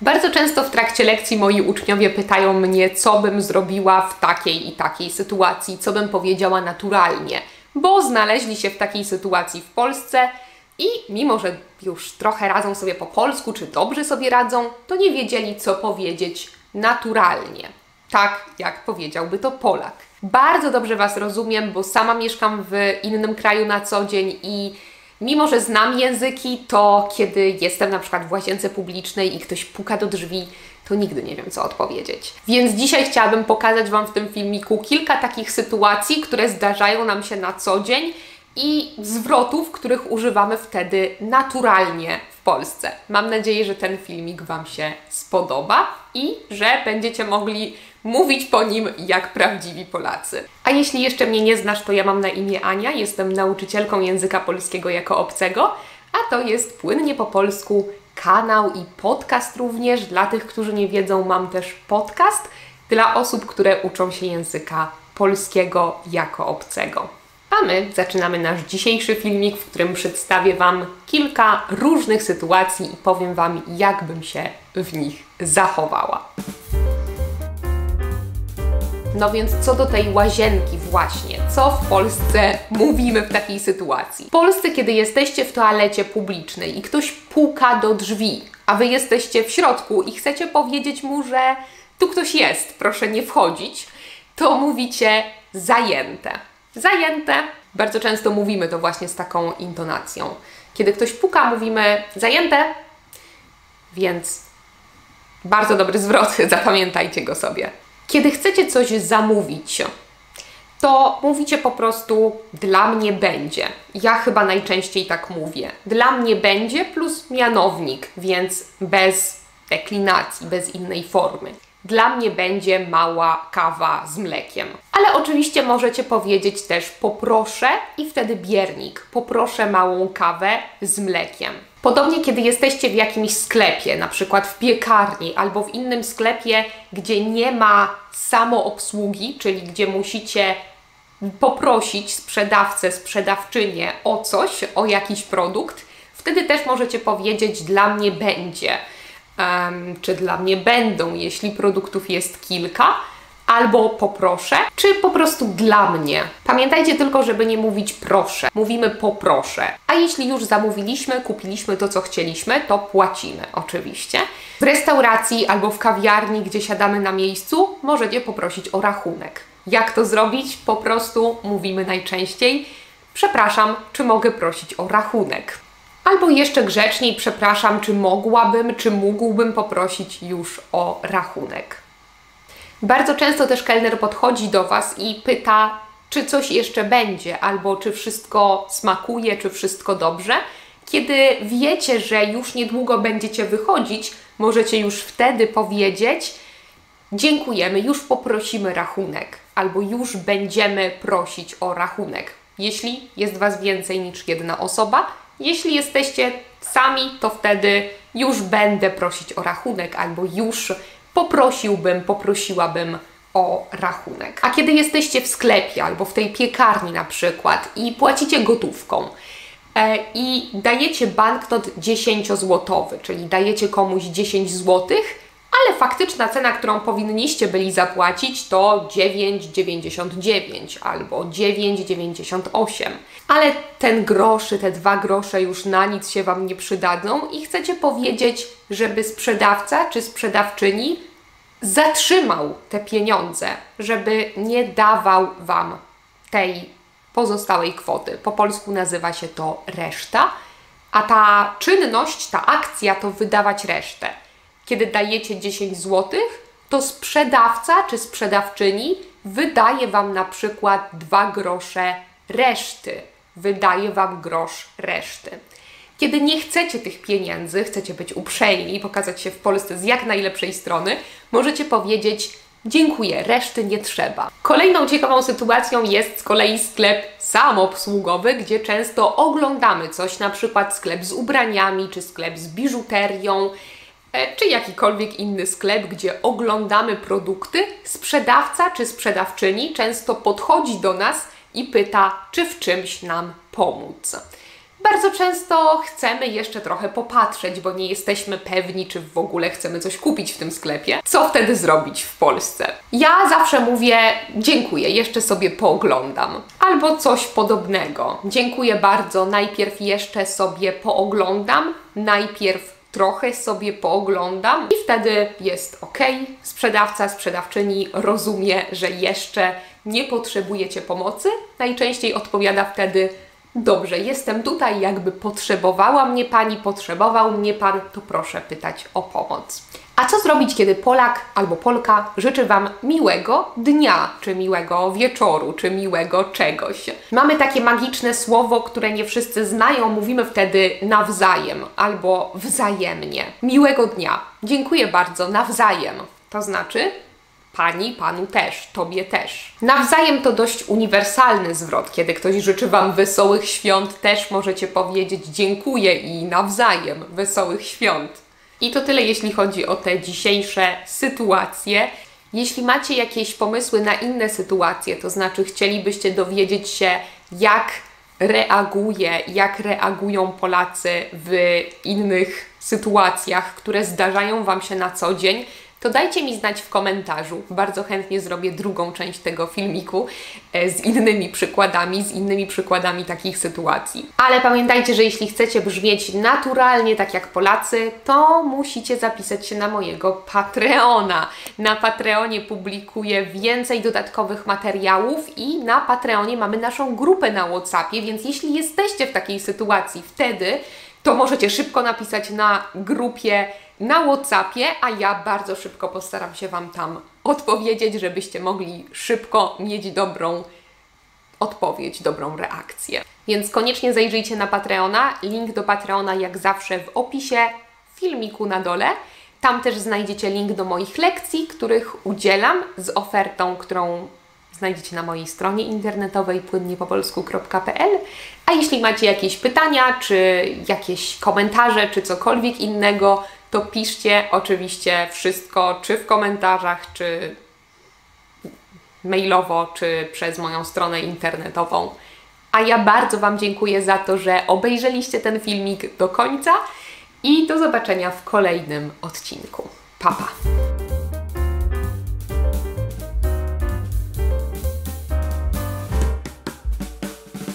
Bardzo często w trakcie lekcji moi uczniowie pytają mnie, co bym zrobiła w takiej i takiej sytuacji, co bym powiedziała naturalnie, bo znaleźli się w takiej sytuacji w Polsce i mimo, że już trochę radzą sobie po polsku, czy dobrze sobie radzą, to nie wiedzieli, co powiedzieć naturalnie. Tak, jak powiedziałby to Polak. Bardzo dobrze Was rozumiem, bo sama mieszkam w innym kraju na co dzień i mimo, że znam języki, to kiedy jestem na przykład w łazience publicznej i ktoś puka do drzwi, to nigdy nie wiem, co odpowiedzieć. Więc dzisiaj chciałabym pokazać Wam w tym filmiku kilka takich sytuacji, które zdarzają nam się na co dzień i zwrotów, których używamy wtedy naturalnie w Polsce. Mam nadzieję, że ten filmik Wam się spodoba i że będziecie mogli mówić po nim jak prawdziwi Polacy. A jeśli jeszcze mnie nie znasz, to ja mam na imię Ania, jestem nauczycielką języka polskiego jako obcego, a to jest Płynnie po polsku kanał i podcast również. Dla tych, którzy nie wiedzą, mam też podcast dla osób, które uczą się języka polskiego jako obcego. A my zaczynamy nasz dzisiejszy filmik, w którym przedstawię Wam kilka różnych sytuacji i powiem Wam, jak bym się w nich zachowała. No więc co do tej łazienki właśnie, co w Polsce mówimy w takiej sytuacji? W Polsce, kiedy jesteście w toalecie publicznej i ktoś puka do drzwi, a Wy jesteście w środku i chcecie powiedzieć mu, że tu ktoś jest, proszę nie wchodzić, to mówicie zajęte. Zajęte. Bardzo często mówimy to właśnie z taką intonacją. Kiedy ktoś puka, mówimy zajęte, więc bardzo dobry zwrot, zapamiętajcie go sobie. Kiedy chcecie coś zamówić, to mówicie po prostu dla mnie będzie. Ja chyba najczęściej tak mówię. Dla mnie będzie plus mianownik, więc bez deklinacji, bez innej formy. Dla mnie będzie mała kawa z mlekiem. Ale oczywiście możecie powiedzieć też poproszę i wtedy biernik. Poproszę małą kawę z mlekiem. Podobnie, kiedy jesteście w jakimś sklepie, na przykład w piekarni albo w innym sklepie, gdzie nie ma samoobsługi, czyli gdzie musicie poprosić sprzedawcę, sprzedawczynię o coś, o jakiś produkt, wtedy też możecie powiedzieć dla mnie będzie, czy dla mnie będą, jeśli produktów jest kilka, albo poproszę, czy po prostu dla mnie. Pamiętajcie tylko, żeby nie mówić proszę. Mówimy poproszę. A jeśli już zamówiliśmy, kupiliśmy to, co chcieliśmy, to płacimy oczywiście. W restauracji albo w kawiarni, gdzie siadamy na miejscu, możecie poprosić o rachunek. Jak to zrobić? Po prostu mówimy najczęściej przepraszam, czy mogę prosić o rachunek? Albo jeszcze grzeczniej przepraszam, czy mogłabym, czy mógłbym poprosić już o rachunek. Bardzo często też kelner podchodzi do Was i pyta, czy coś jeszcze będzie, albo czy wszystko smakuje, czy wszystko dobrze. Kiedy wiecie, że już niedługo będziecie wychodzić, możecie już wtedy powiedzieć dziękujemy, już poprosimy rachunek, albo już będziemy prosić o rachunek. Jeśli jest Was więcej niż jedna osoba, jeśli jesteście sami, to wtedy już będę prosić o rachunek, albo już poprosiłabym o rachunek. A kiedy jesteście w sklepie albo w tej piekarni na przykład i płacicie gotówką i dajecie banknot 10-złotowy, czyli dajecie komuś 10 złotych, ale faktyczna cena, którą powinniście byli zapłacić, to 9,99 albo 9,98. Ale ten groszy, te 2 grosze już na nic się Wam nie przydadzą i chcecie powiedzieć, żeby sprzedawca czy sprzedawczyni zatrzymał te pieniądze, żeby nie dawał Wam tej pozostałej kwoty. Po polsku nazywa się to reszta, a ta czynność, ta akcja to wydawać resztę. Kiedy dajecie 10 zł, to sprzedawca czy sprzedawczyni wydaje Wam na przykład 2 grosze reszty. Wydaje Wam grosz reszty. Kiedy nie chcecie tych pieniędzy, chcecie być uprzejmi i pokazać się w Polsce z jak najlepszej strony, możecie powiedzieć dziękuję, reszty nie trzeba. Kolejną ciekawą sytuacją jest z kolei sklep samoobsługowy, gdzie często oglądamy coś, na przykład sklep z ubraniami, czy sklep z biżuterią, czy jakikolwiek inny sklep, gdzie oglądamy produkty. Sprzedawca czy sprzedawczyni często podchodzi do nas i pyta, czy w czymś nam pomóc. Bardzo często chcemy jeszcze trochę popatrzeć, bo nie jesteśmy pewni, czy w ogóle chcemy coś kupić w tym sklepie. Co wtedy zrobić w Polsce? Ja zawsze mówię: dziękuję, jeszcze sobie pooglądam. Albo coś podobnego. Dziękuję bardzo, najpierw jeszcze sobie pooglądam, najpierw trochę sobie pooglądam i wtedy jest ok. Sprzedawca, sprzedawczyni rozumie, że jeszcze nie potrzebujecie pomocy. Najczęściej odpowiada wtedy: dobrze, jestem tutaj, jakby potrzebowała mnie Pani, potrzebował mnie Pan, to proszę pytać o pomoc. A co zrobić, kiedy Polak albo Polka życzy Wam miłego dnia, czy miłego wieczoru, czy miłego czegoś? Mamy takie magiczne słowo, które nie wszyscy znają, mówimy wtedy nawzajem albo wzajemnie. Miłego dnia. Dziękuję bardzo, nawzajem. To znaczy Pani, Panu też, Tobie też. Nawzajem to dość uniwersalny zwrot. Kiedy ktoś życzy Wam wesołych świąt, też możecie powiedzieć dziękuję i nawzajem wesołych świąt. I to tyle, jeśli chodzi o te dzisiejsze sytuacje. Jeśli macie jakieś pomysły na inne sytuacje, to znaczy chcielibyście dowiedzieć się, jak reagują Polacy w innych sytuacjach, które zdarzają Wam się na co dzień, to dajcie mi znać w komentarzu. Bardzo chętnie zrobię drugą część tego filmiku z innymi przykładami takich sytuacji. Ale pamiętajcie, że jeśli chcecie brzmieć naturalnie, tak jak Polacy, to musicie zapisać się na mojego Patreona. Na Patreonie publikuję więcej dodatkowych materiałów i na Patreonie mamy naszą grupę na WhatsAppie, więc jeśli jesteście w takiej sytuacji wtedy, to możecie szybko napisać na grupie na WhatsAppie, a ja bardzo szybko postaram się Wam tam odpowiedzieć, żebyście mogli szybko mieć dobrą odpowiedź, dobrą reakcję. Więc koniecznie zajrzyjcie na Patreona. Link do Patreona jak zawsze w opisie filmiku na dole. Tam też znajdziecie link do moich lekcji, których udzielam z ofertą, którą znajdziecie na mojej stronie internetowej płynnniepopolsku.pl. A jeśli macie jakieś pytania, czy jakieś komentarze, czy cokolwiek innego, to piszcie oczywiście wszystko, czy w komentarzach, czy mailowo, czy przez moją stronę internetową. A ja bardzo Wam dziękuję za to, że obejrzeliście ten filmik do końca i do zobaczenia w kolejnym odcinku. Pa, pa!